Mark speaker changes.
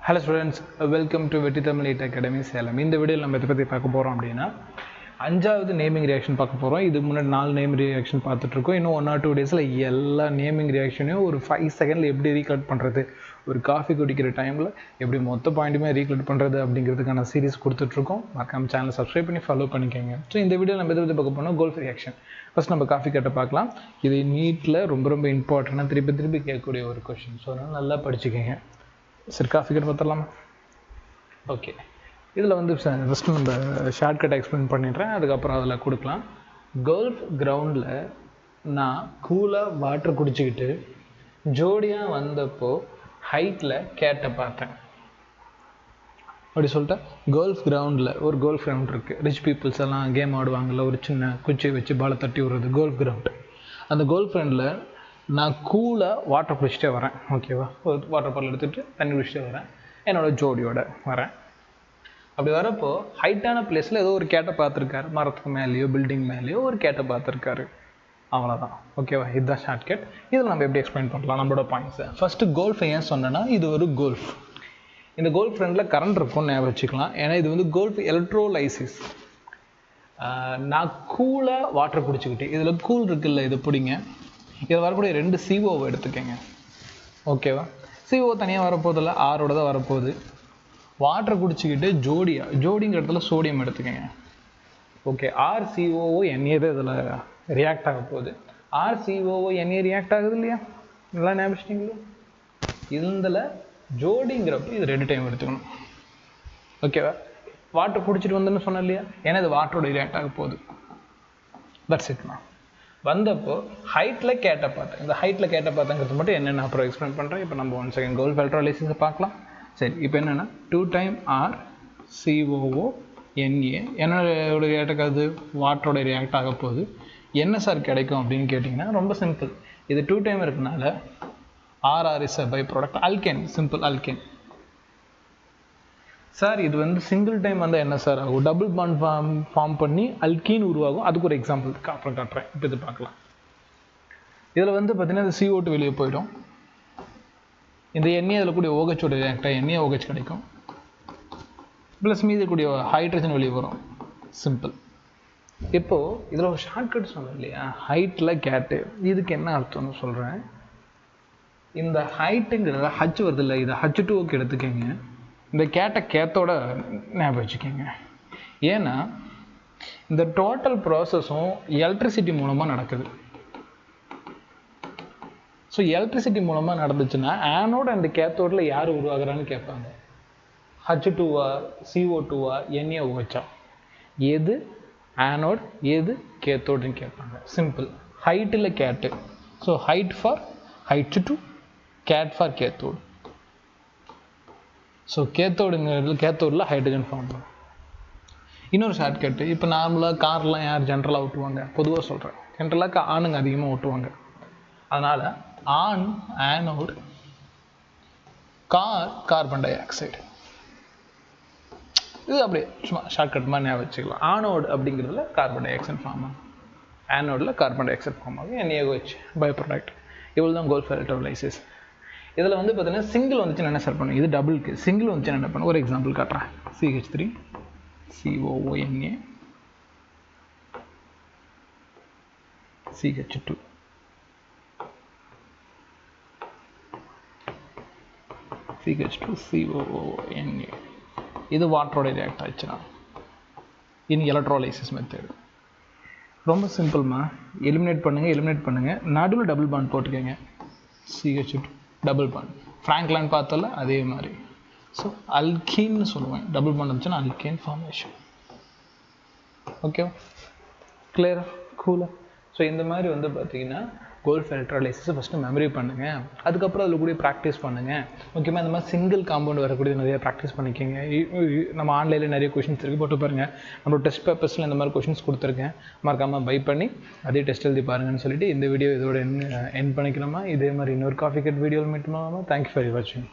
Speaker 1: Hello students, welcome to Vetti Tamil IT Academy Salem. இந்த வீடியோவில் நம்ம எதை பற்றி பார்க்க போகிறோம் அப்படின்னா அஞ்சாவது நேமிங் ரியாக்ஷன் பார்க்க போகிறோம். இதுக்கு முன்னாடி 4 நேம் ரியாக்ஷன் பார்த்துட்ருக்கோம். இன்னும் 1 or 2 டேஸில் எல்லா நேமிங் ரியாக்ஷனையும் ஒரு 5 செகண்டில் எப்படி ரீகலெக்ட் பண்ணுறது, ஒரு காஃபி குடிக்கிற டைமில் எப்படி மொத்த பாயிண்ட்டுமே ரீகலெக்ட் பண்ணுறது அப்படிங்கிறதுக்கான சீரிஸ் கொடுத்துட்ருக்கோம். மறக்காம சேனலை சப்ஸ்கிரைப் பண்ணி ஃபாலோ பண்ணிக்கோங்க. ஸோ இந்த வீடியோ நம்ம எதை பற்றி பார்க்க போனால் கோல்ஃப் ரியாக்ஷன். ஃபஸ்ட் நம்ம காஃபி கட்டை பார்க்கலாம். இது நீட்டில் ரொம்ப இம்பார்ட்டண்ட்டாக திருப்பி கேட்கக்கூடிய ஒரு கொஷின். ஸோ அதனால் நல்லா படிச்சுக்கோங்க. சரி, காஃபி கட் பார்த்துடலாமா? ஓகே, இதில் வந்து ஃபஸ்ட்டு நம்ம ஷார்ட்கட் எக்ஸ்பிளைன் பண்ணிடுறேன், அதுக்கப்புறம் அதில் கொடுக்கலாம். கோல்ஃப் கிரவுண்டில் நான் கூலாக வாட்டர் குடிச்சிக்கிட்டு ஜோடியாக வந்தப்போ ஹைட்டில் கேட்டை பார்த்தேன் அப்படி சொல்லிட்டு, கோல்ஃப் கிரவுண்டில் ஒரு கோல்ஃப் கிரவுண்ட் இருக்குது. ரிச் பீப்புள்ஸ் எல்லாம் கேம் ஆடுவாங்கள்ல, ஒரு சின்ன குச்சியை வச்சு பாலை தட்டி விடுறது கோல்ஃப் கிரவுண்டு. அந்த கோல்ஃப் கிரவுண்டில் நான் கூலாக வாட்டர் குடிச்சிட்டே வரேன். ஓகேவா, ஒரு வாட்டர் பாட்டில் எடுத்துகிட்டு தண்ணி குடிச்சிட்டே வரேன், என்னோடய ஜோடியோட வரேன். அப்படி வரப்போ ஹைட்டான பிளேஸில் ஏதோ ஒரு கேட்டை பார்த்துருக்காரு, மரத்துக்கு மேலேயோ பில்டிங் மேலேயோ ஒரு கேட்டை பார்த்துருக்காரு, அவ்வளோதான். ஓகேவா, இதுதான் ஷார்ட்கட். இதில் நம்ம எப்படி எக்ஸ்பிளைன் பண்ணலாம் நம்மளோட பாயிண்ட்ஸை. ஃபஸ்ட்டு கோல்ஃபை ஏன் சொன்னேன்னா, இது ஒரு கோல்ஃப். இந்த கோல்ஃப் ஃப்ரெண்டில் கரண்ட் இருக்கும்னு ஞாபகம் வச்சுக்கலாம். ஏன்னா இது வந்து கோல்ஃப் எலக்ட்ரோலைசிஸ். நான் கூலாக வாட்டர் குடிச்சிக்கிட்டு, இதில் கூல் இருக்குல்ல, இது பிடிங்க. இதில் வரக்கூடிய 2 CO எடுத்துக்கங்க. ஓகேவா, CO தனியாக வரப்போதில்ல, ஆரோட தான் வரப்போகுது. வாட்டர் குடிச்சிக்கிட்டு ஜோடிங்கிற இடத்துல சோடியம் எடுத்துக்கங்க. ஓகே, RCOO தான் இதில் ரியாக்ட் ஆக போகுது. RCOO ரியாக்ட் ஆகுது இல்லையா, நல்லா ஞாபகிச்சிட்டிங்களா? இதில் ஜோடிங்கிறப்ப இது 2 டைம் எடுத்துக்கணும். ஓகேவா, வாட்டர் குடிச்சிட்டு வந்தேன்னு சொன்னேன் இல்லையா, ஏன்னா இது வாட்டரோட ரியாக்ட் ஆக போகுது. தட்ஸ் இட்மா. வந்தப்போ ஹைட்டில் கேட்டை பார்த்தேன். இந்த ஹைட்டில் கேட்டை பார்த்தங்கிறது மட்டும் என்னென்ன அப்புறம் எக்ஸ்பிளைன் பண்ணுறேன். இப்போ நம்ம 1 செகண்ட் கோல்ஃப் எலக்ட்ரோலைசிஸை பார்க்கலாம். சரி, இப்போ என்னென்னா 2 டைம் RCOO என்னோட ரியாக்டாக அது வாட்டரோட ரியாக்ட் ஆக போகுது. என்ன சார் கிடைக்கும் அப்படின்னு கேட்டிங்கன்னா, ரொம்ப சிம்பிள். இது 2 டைம் இருக்கனால RR is a by product alkane, simple alkane. Sir இது வந்து சிங்கிள் டைம் வந்தால் என்ன சார் ஆகும்? டபுள் பாண்ட் ஃபார்ம் பண்ணி அல்கீன் உருவாகும். அதுக்கு ஒரு எக்ஸாம்பிள் அப்புறம் காட்டுறேன். இப்போ இது பார்க்கலாம். இதில் வந்து பார்த்தீங்கன்னா இந்த CO2 வெளியே போயிடும். இந்த எண்ணெய் அதில் கூடிய OH ரியாக்டாக NaOH கிடைக்கும். ப்ளஸ் மீது கூடிய ஹைட்ரஜன் வெளியே வரும். சிம்பிள். இப்போது இதில் ஒரு ஷார்ட்கட் சொன்னேன் இல்லையா, ஹைட்டில் கேட்டு. இதுக்கு என்ன அர்த்தம்னு சொல்கிறேன். இந்த ஹைட்டுங்கிறத H வருது இல்லை, இதை H2O எடுத்துக்கங்க. இந்த கேத்தோட ஞாபகம் வச்சுக்கோங்க. ஏன்னா இந்த டோட்டல் ப்ராசஸும் எலக்ட்ரிசிட்டி மூலமாக நடக்குது. ஸோ எலக்ட்ரிசிட்டி மூலமாக நடந்துச்சுன்னா ஆனோட அந்த கேத்தோடில் யார் உருவாகிறான்னு கேட்பாங்க. H2 CO2 NaOH எது ஆனோட் எது கேத்தோடுன்னு கேட்பாங்க. சிம்பிள். ஹைட்டில் கேட்டு. So hyd for H2, cat for cathode. So கேத்தோடில் ஹைட்ரஜன் ஃபார்ம் பண்ணும். இன்னொரு ஷார்ட்கட்டு. இப்போ நார்மலாக கார்லாம் யார் ஜென்ரலாக ஓட்டுவாங்க, பொதுவாக சொல்கிறேன், ஜென்ரலாக ஆணுங்க அதிகமாக ஓட்டுவாங்க. அதனால் on anode, carbon di oxide. இது அப்படியே சும்மா ஷார்ட்கட் மாதிரி ஞாபகம் வச்சுக்கலாம். ஆனோடு அப்படிங்கிறதுல கார்பன் டை ஆக்சைடு ஃபார்ம் ஆகும், ஆனோடில் கார்பன் டை ஆக்சைடு ஃபார்ம் ஆகும், NaOH பை ப்ராடக்ட். இவ்வளோ தான் கோல்ஃப் எலக்ட்ரோலைசிஸ். இதில் வந்து பார்த்தீங்கன்னா சிங்கிள் வந்துச்சுன்னா என்ன சார் பண்ணும், இது டபுளுக்கு. சிங்கிள் வந்துச்சுன்னா என்ன பண்ணும், ஒரு எக்ஸாம்பிள் காட்டுறேன். CH3 COO CH2 CH2 COO. இது வாட்டரோட ரியாக்ட் ஆச்சுன்னா இன் எலக்ட்ரோலைசிஸ் மெத்தட். ரொம்ப சிம்பிள்மா. எலிமினேட் பண்ணுங்கள். நடுவில் டபுள் பாண்ட் போட்டுக்கோங்க. CH2 double bond. ஃப்ராங்க்லைன் பார்த்தல அதே மாதிரி. ஸோ அல்கீன்னு சொல்லுவேன். டபுள் பாண்ட் இருந்துச்சுன்னா அல்கேன் ஃபார்மேஷன். ஓகேவா, கிளியரா, கூலா? ஸோ இந்த மாதிரி வந்து பார்த்தீங்கன்னா கோல்ஃப் எலக்ட்ரோலைசிஸை ஃபஸ்ட்டு மெமரி பண்ணுங்கள். அதுக்கப்புறம் அதில் கூட ப்ராக்டிஸ் பண்ணுங்கள். முக்கியமாக இந்த மாதிரி சிங்கிள் காம்பவுண்ட் வரக்கூடிய நிறைய ப்ராக்டிஸ் பண்ணிக்கோங்க. நம்ம ஆன்லைனில் நிறைய கொஷின்ஸ் இருக்குது, போட்டு பாருங்கள். நம்மளோட டெஸ்ட் பேப்பர்ஸில் இந்த மாதிரி கொஷின்ஸ் கொடுத்துருக்கேன். மறக்காமல் பை பண்ணி அதே டெஸ்ட் எழுதி பாருங்கன்னு சொல்லிட்டு இந்த வீடியோ இதோட என் பண்ணிக்கலாமா. இதே மாதிரி இன்னொரு காஃபி கட் வீடியோவில் மீட் பண்ணலாமா. தேங்க்யூ ஃபார் வாட்சிங்.